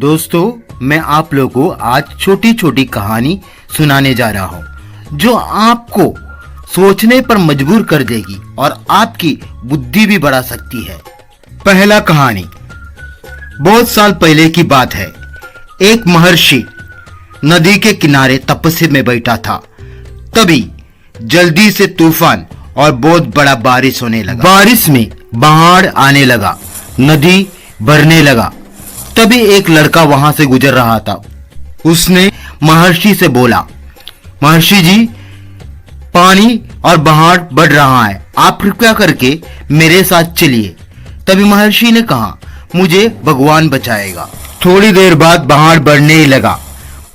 दोस्तों, मैं आप लोगों को आज छोटी छोटी कहानी सुनाने जा रहा हूँ जो आपको सोचने पर मजबूर कर देगी और आपकी बुद्धि भी बढ़ा सकती है। पहला कहानी बहुत साल पहले की बात है। एक महर्षि नदी के किनारे तपस्या में बैठा था। तभी जल्दी से तूफान और बहुत बड़ा बारिश होने लगा। बारिश में बाढ़ आने लगा, नदी भरने लगा। तभी एक लड़का वहां से गुजर रहा था। उसने महर्षि से बोला, महर्षि जी, पानी और बाढ़ बढ़ रहा है, आप कृपया करके मेरे साथ चलिए। तभी महर्षि ने कहा, मुझे भगवान बचाएगा। थोड़ी देर बाद बाढ़ बढ़ने लगा।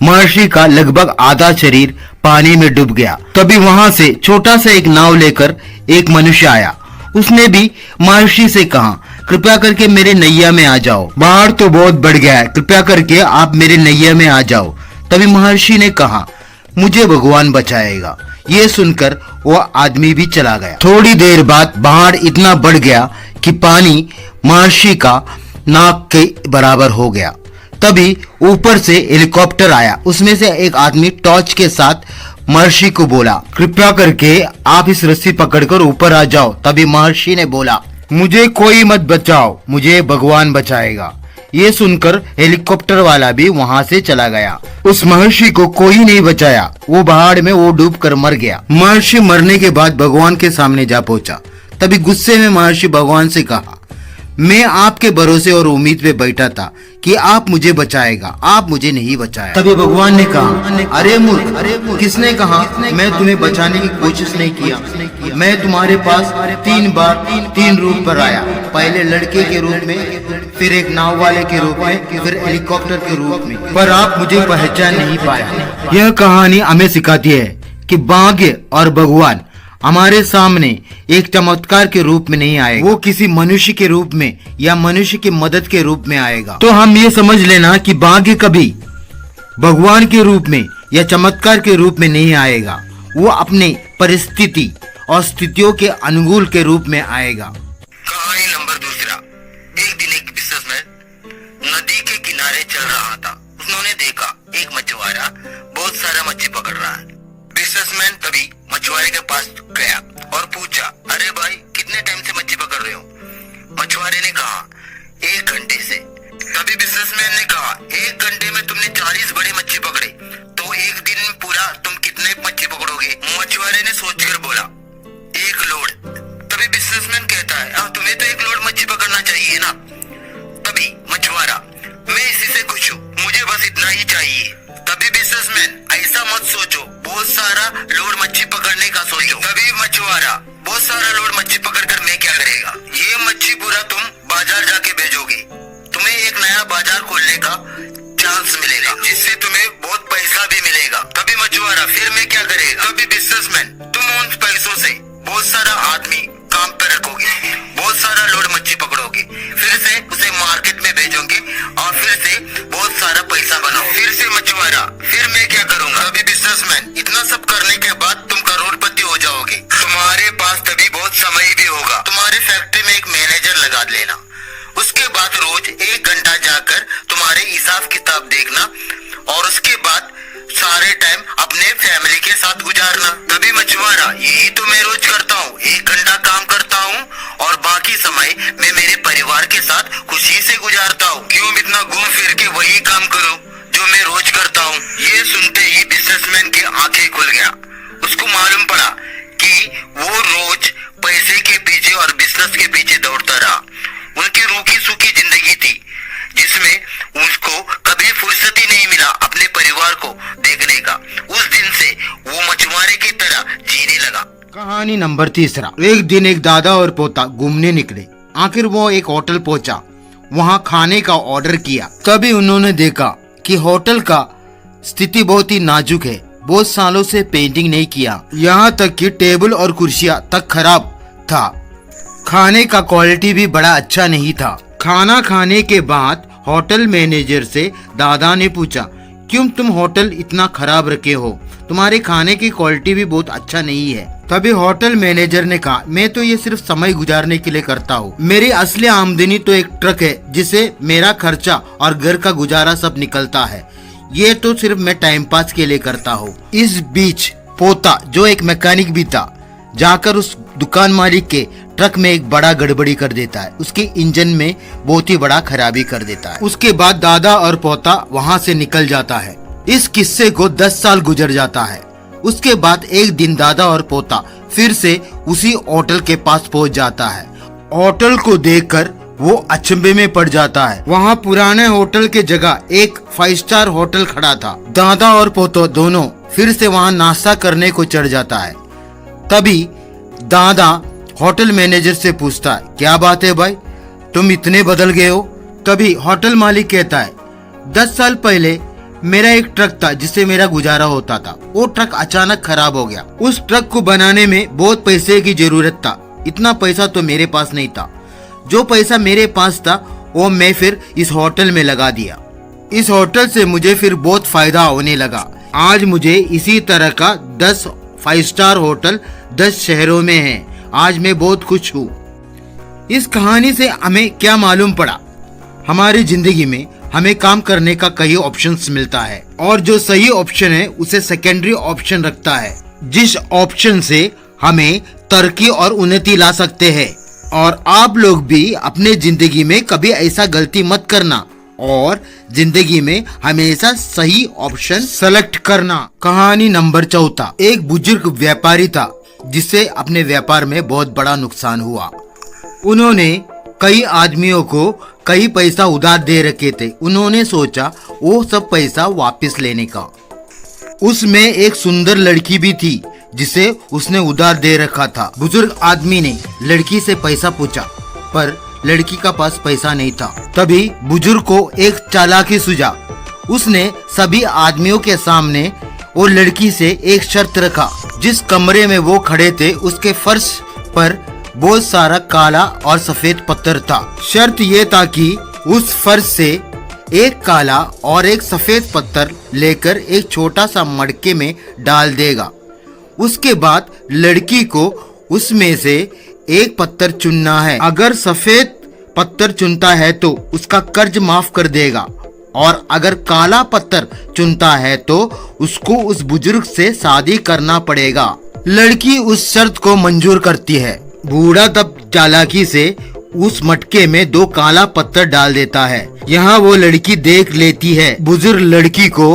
महर्षि का लगभग आधा शरीर पानी में डूब गया। तभी वहां से छोटा सा एक नाव लेकर एक मनुष्य आया। उसने भी महर्षि से कहा, कृपया करके मेरे नैया में आ जाओ, बाढ़ तो बहुत बढ़ गया है, कृपया करके आप मेरे नैया में आ जाओ। तभी महर्षि ने कहा, मुझे भगवान बचाएगा। ये सुनकर वो आदमी भी चला गया। थोड़ी देर बाद बाढ़ इतना बढ़ गया कि पानी महर्षि का नाक के बराबर हो गया। तभी ऊपर से हेलीकॉप्टर आया। उसमें से एक आदमी टॉर्च के साथ महर्षि को बोला, कृपया करके आप इस रस्सी पकड़कर ऊपर आ जाओ। तभी महर्षि ने बोला, मुझे कोई मत बचाओ, मुझे भगवान बचाएगा। ये सुनकर हेलीकॉप्टर वाला भी वहां से चला गया। उस महर्षि को कोई नहीं बचाया, वो बाढ़ में वो डूब कर मर गया। महर्षि मरने के बाद भगवान के सामने जा पहुंचा। तभी गुस्से में महर्षि भगवान से कहा, मैं आपके भरोसे और उम्मीद पे बैठा था कि आप मुझे बचाएगा, आप मुझे नहीं बचाया। तभी भगवान ने कहा, अरे मूर्ख, किसने कहा मैं तुम्हें बचाने की कोशिश नहीं किया? मैं तुम्हारे पास 3 बार 3 रूप पर आया। पहले लड़के के रूप में, फिर एक नाव वाले के रूप में, फिर हेलीकॉप्टर के रूप में, पर आप मुझे पहचान नहीं पाया। यह कहानी हमें सिखाती है कि भाग्य और भगवान हमारे सामने एक चमत्कार के रूप में नहीं आएगा, वो किसी मनुष्य के रूप में या मनुष्य की मदद के रूप में आएगा। तो हम ये समझ लेना कि भाग्य कभी भगवान के रूप में या चमत्कार के रूप में नहीं आएगा, वो अपने परिस्थिति और स्थितियों के अनुकूल के रूप में आएगा। कहानी नंबर 2। एक दिन एक बिजनेसमैन नदी के किनारे चल रहा था। उन्होंने देखा एक मछुआरा बहुत सारा मच्छी पकड़ रहा है। बिजनेसमैन तभी मछुआरे के पास गया और पूछा, अरे भाई, कितने टाइम से मच्छी पकड़ रहे हो? मछुआरे ने कहा, 1 घंटे से। तभी बिजनेसमैन ने कहा, 1 घंटे में तुमने 40 बड़ी मच्छी पकड़ी, तो एक दिन में पूरा तुम कितने मच्छी पकड़ोगे? मछुआरे ने सोचकर बोला, 1 लोड। तभी बिजनेसमैन कहता है, तुम्हें तो 1 लोड मच्छी पकड़ना चाहिए ना। तभी मछुआरा, मैं इसी से खुश हूँ, मुझे बस इतना ही चाहिए। तभी बिजनेसमैन, ऐसा मत सोचो, बहुत सारा लोड मच्छी पकड़ने का सोचो। तभी मछुआरा, बहुत सारा लोड मच्छी पकड़कर मैं क्या करेगा? ये मच्छी पूरा तुम बाजार जाके भेजोगे, तुम्हें एक नया बाजार खोलने का चांस मिलेगा, जिससे तुम्हें बहुत पैसा भी मिलेगा। तभी मछुआरा, फिर मैं क्या करेगा? तभी बिजनेसमैन, तुम उन पैसों से बहुत सारा आदमी काम पे रखोगे, बहुत सारा लोड मच्छी पकड़ोगे, फिर से उसे मार्केट में भेजोगे और फिर से बहुत सारा पैसा बनाओ। फिर से मछुआरा, फिर मैं क्या करूंगा? तभी बिजनेसमैन, इतना सब करने के बाद तुम करोड़पति हो जाओगे। तुम्हारे पास तभी बहुत समय भी होगा। तुम्हारी फैक्ट्री में एक मैनेजर लगा लेना। उसके बाद रोज 1 घंटा जाकर तुम्हारे हिसाब किताब देखना और उसके बाद सारे टाइम अपने फैमिली के साथ गुजारना। तभी मछुआरा, यही तो मैं रोज करता हूँ, 1 घंटा काम करता हूँ और बाकी समय मैं मेरे परिवार के साथ खुशी से गुजारता हूँ। क्यों इतना घूम फिर के वही काम करूँ जो मैं रोज करता हूँ? ये सुनते ही बिजनेसमैन की आंखें खुल गया। उसको मालूम पड़ा कि वो रोज पैसे के पीछे और बिजनेस के पीछे दौड़ता रहा। उनकी रूखी सूखी जिंदगी थी जिसमें उसको कभी फुर्सत ही नहीं मिला अपने परिवार को देखने का। उस दिन से वो मछुआरे की तरह जीने लगा। कहानी नंबर 3। एक दिन एक दादा और पोता घूमने निकले। आखिर वो एक होटल पहुंचा, वहां खाने का ऑर्डर किया। तभी उन्होंने देखा कि होटल का स्थिति बहुत ही नाजुक है, बहुत सालों से पेंटिंग नहीं किया, यहाँ तक कि टेबल और कुर्सियां तक खराब था। खाने का क्वालिटी भी बड़ा अच्छा नहीं था। खाना खाने के बाद होटल मैनेजर से दादा ने पूछा, क्यों तुम होटल इतना खराब रखे हो? तुम्हारे खाने की क्वालिटी भी बहुत अच्छा नहीं है। तभी होटल मैनेजर ने कहा, मैं तो ये सिर्फ समय गुजारने के लिए करता हूँ। मेरी असली आमदनी तो एक ट्रक है जिसे मेरा खर्चा और घर का गुजारा सब निकलता है। ये तो सिर्फ मैं टाइम पास के लिए करता हूँ। इस बीच पोता जो एक मैकेनिक भी था जाकर उस दुकान मालिक के ट्रक में एक बड़ा गड़बड़ी कर देता है। उसके इंजन में बहुत ही बड़ा खराबी कर देता है। उसके बाद दादा और पोता वहाँ से निकल जाता है। इस किस्से को 10 साल गुजर जाता है। उसके बाद एक दिन दादा और पोता फिर से उसी होटल के पास पहुंच जाता है। होटल को देखकर वो अचंभे में पड़ जाता है। वहाँ पुराने होटल के जगह एक 5 स्टार होटल खड़ा था। दादा और पोतो दोनों फिर से वहाँ नाश्ता करने को चढ़ जाता है। तभी दादा होटल मैनेजर से पूछता है, क्या बात है भाई, तुम इतने बदल गए हो? तभी होटल मालिक कहता है, 10 साल पहले मेरा एक ट्रक था जिससे मेरा गुजारा होता था। वो ट्रक अचानक खराब हो गया। उस ट्रक को बनाने में बहुत पैसे की जरूरत था। इतना पैसा तो मेरे पास नहीं था। जो पैसा मेरे पास था वो मैं फिर इस होटल में लगा दिया। इस होटल से मुझे फिर बहुत फायदा होने लगा। आज मुझे इसी तरह का 10 5 स्टार होटल 10 शहरों में है। आज मैं बहुत खुश हूँ। इस कहानी से हमें क्या मालूम पड़ा? हमारी जिंदगी में हमें काम करने का कई ऑप्शंस मिलता है और जो सही ऑप्शन है उसे सेकेंडरी ऑप्शन रखता है, जिस ऑप्शन से हमें तरक्की और उन्नति ला सकते हैं। और आप लोग भी अपने जिंदगी में कभी ऐसा गलती मत करना और जिंदगी में हमेशा सही ऑप्शन सेलेक्ट करना। कहानी नंबर 4। एक बुजुर्ग व्यापारी था जिसे अपने व्यापार में बहुत बड़ा नुकसान हुआ। उन्होंने कई आदमियों को कई पैसा उधार दे रखे थे। उन्होंने सोचा वो सब पैसा वापस लेने का। उसमें एक सुंदर लड़की भी थी जिसे उसने उधार दे रखा था। बुजुर्ग आदमी ने लड़की से पैसा पूछा पर लड़की का पास पैसा नहीं था। तभी बुजुर्ग को एक चालाकी सूझा। उसने सभी आदमियों के सामने वो लड़की से एक शर्त रखा। जिस कमरे में वो खड़े थे उसके फर्श पर बहुत सारा काला और सफेद पत्थर था। शर्त ये था कि उस फर्श से एक काला और एक सफेद पत्थर लेकर एक छोटा सा मटके में डाल देगा। उसके बाद लड़की को उसमें से एक पत्थर चुनना है। अगर सफेद पत्थर चुनता है तो उसका कर्ज माफ कर देगा और अगर काला पत्थर चुनता है तो उसको उस बुजुर्ग से शादी करना पड़ेगा। लड़की उस शर्त को मंजूर करती है। बूढ़ा तब चालाकी से उस मटके में 2 काला पत्थर डाल देता है। यहाँ वो लड़की देख लेती है। बुजुर्ग लड़की को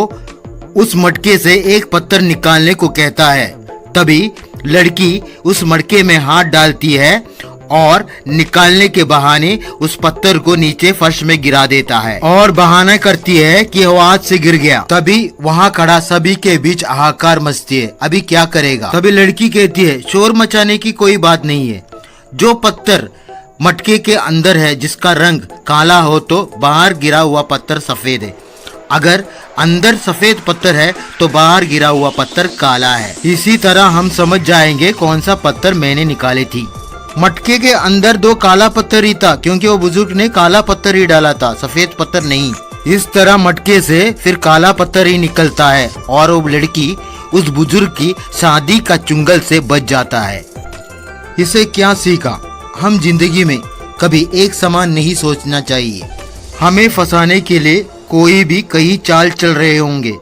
उस मटके से एक पत्थर निकालने को कहता है। तभी लड़की उस मटके में हाथ डालती है और निकालने के बहाने उस पत्थर को नीचे फर्श में गिरा देता है और बहाना करती है कि वो हाथ से गिर गया। तभी वहाँ खड़ा सभी के बीच हाहाकार मचती है। अभी क्या करेगा? तभी लड़की कहती है, शोर मचाने की कोई बात नहीं है। जो पत्थर मटके के अंदर है जिसका रंग काला हो तो बाहर गिरा हुआ पत्थर सफेद है। अगर अंदर सफेद पत्थर है तो बाहर गिरा हुआ पत्थर काला है। इसी तरह हम समझ जाएंगे कौन सा पत्थर मैंने निकाली थी। मटके के अंदर 2 काला पत्थर ही था क्योंकि वो बुजुर्ग ने काला पत्थर ही डाला था, सफेद पत्थर नहीं। इस तरह मटके से फिर काला पत्थर ही निकलता है और वो लड़की उस बुजुर्ग की शादी का चुंगल से बच जाता है। इसे क्या सीखा? हम जिंदगी में कभी एक समान नहीं सोचना चाहिए। हमें फंसाने के लिए कोई भी कई चाल चल रहे होंगे।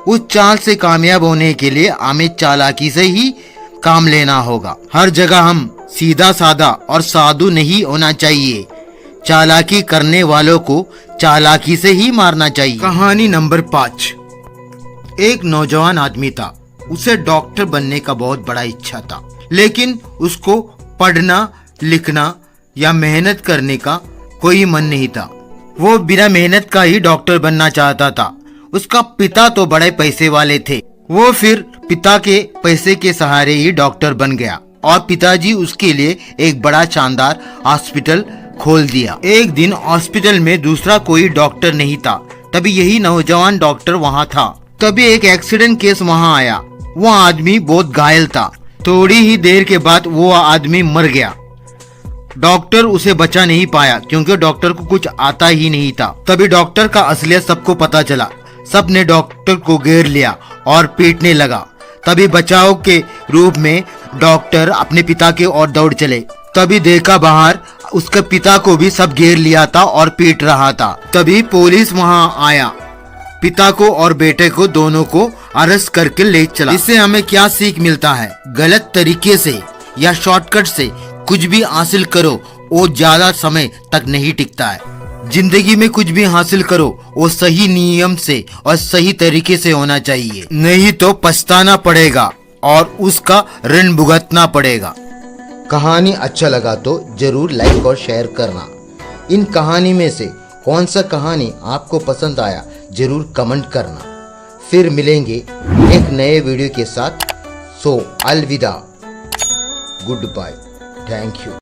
उस चाल से कामयाब होने के लिए हमें चालाकी से ही काम लेना होगा। हर जगह हम सीधा साधा और साधु नहीं होना चाहिए। चालाकी करने वालों को चालाकी से ही मारना चाहिए। कहानी नंबर 5। एक नौजवान आदमी था। उसे डॉक्टर बनने का बहुत बड़ा इच्छा था, लेकिन उसको पढ़ना लिखना या मेहनत करने का कोई मन नहीं था। वो बिना मेहनत का ही डॉक्टर बनना चाहता था। उसका पिता तो बड़े पैसे वाले थे। वो फिर पिता के पैसे के सहारे ही डॉक्टर बन गया और पिताजी उसके लिए एक बड़ा शानदार हॉस्पिटल खोल दिया। एक दिन हॉस्पिटल में दूसरा कोई डॉक्टर नहीं था। तभी यही नौजवान डॉक्टर वहाँ था। तभी एक एक्सीडेंट केस वहाँ आया। वो आदमी बहुत घायल था। थोड़ी ही देर के बाद वो आदमी मर गया। डॉक्टर उसे बचा नहीं पाया क्योंकि डॉक्टर को कुछ आता ही नहीं था। तभी डॉक्टर का असलियत सबको पता चला। सब ने डॉक्टर को घेर लिया और पीटने लगा। तभी बचाव के रूप में डॉक्टर अपने पिता के ओर दौड़ चले। तभी देखा बाहर उसके पिता को भी सब घेर लिया था और पीट रहा था। तभी पुलिस वहां आया, पिता को और बेटे को दोनों को अरेस्ट करके ले चला। इससे हमें क्या सीख मिलता है? गलत तरीके से या शॉर्टकट से कुछ भी हासिल करो वो ज्यादा समय तक नहीं टिकता है। जिंदगी में कुछ भी हासिल करो वो सही नियम से और सही तरीके से होना चाहिए, नहीं तो पछताना पड़ेगा और उसका ऋण भुगतना पड़ेगा। कहानी अच्छा लगा तो जरूर लाइक और शेयर करना। इन कहानी में से कौन सा कहानी आपको पसंद आया जरूर कमेंट करना। फिर मिलेंगे एक नए वीडियो के साथ। सो अलविदा, गुड बाय, थैंक यू।